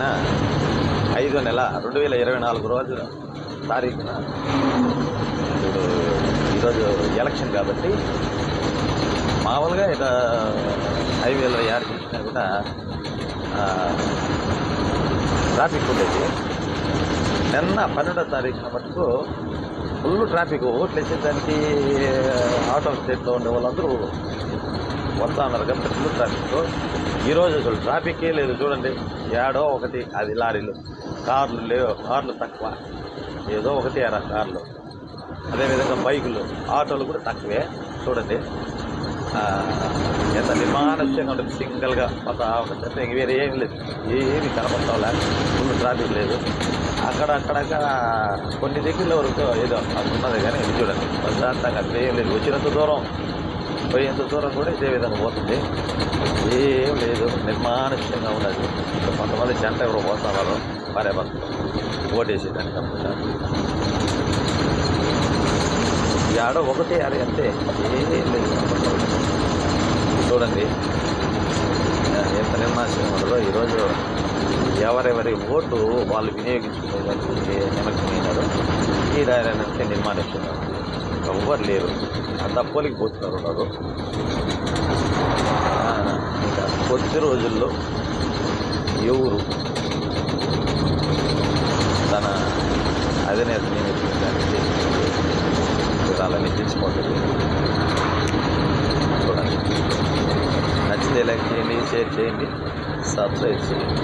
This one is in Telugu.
5వ నెల 2024 రోజు తారీఖున ఇప్పుడు ఈరోజు ఎలక్షన్ కాబట్టి మామూలుగా ఇలా హైవేలో యాడ్ చేసినా కూడా ట్రాఫిక్ ఉండేది. నిన్న 12వ తారీఖున మటుకు ఫుల్ ట్రాఫిక్. ఓట్లు వేసేదానికి అవుట్ ఆఫ్ స్టేట్లో ఉండే వాళ్ళందరూ వస్తా ఉన్నారు కాబట్టి ఫుల్ ట్రాఫిక్. ఈరోజు అసలు ట్రాఫిక్కే లేదు చూడండి. ఏడో ఒకటి అది లారీలు, కార్లు లేవు, కార్లు తక్కువ, ఏదో ఒకటి అరా కార్లు. అదేవిధంగా బైకులు, ఆటోలు కూడా తక్కువే చూడండి. ఎంత నిర్మానుష్యంగా ఉంటుంది, సింగిల్గా పోతా ఉంటుంది అంటే వేరే ఏం లేదు, ఏమి కనపడతాంలే, ఫుల్ ట్రాఫిక్ లేదు. అక్కడక్కడ కొన్ని దగ్గరలో వరకు ఏదో అది ఉన్నది కానీ ఇది చూడండి ప్రశాంతంగా అక్కడ ఏం లేదు. వచ్చినంత దూరం పోయేంత దూరం కూడా ఇదే విధంగా పోతుంది, ఏం లేదు, నిర్మానుష్యంగా ఉన్నది. కొంతమంది జంట ఎవరు పోతున్నారు భార్య భర్తలు ఓటేసేదానికి అనుకుంటా. ఆడో ఒకటే అది అంతే, ఏం లేదు. చూడండి ఎంత నిర్మానుష్యంగా ఉండదో. ఈరోజు ఎవరెవరి ఓటు వాళ్ళు వినియోగించుకునేదానికి నిమగ్నమైనారు. ఈ దారంటే నిర్మానుష్యంగా ఉంది, ఎవ్వరు లేరు, అంతా పోలికిపోతున్నారు. ఇంకా కొద్ది రోజుల్లో ఎవరు తన అధినేత నియమించడానికి వివరాలన్నీ తెలుసుకుంటుంది. చూడండి, నచ్చితే లైక్ చేయండి, షేర్ చేయండి, సబ్స్క్రైబ్ చేయండి.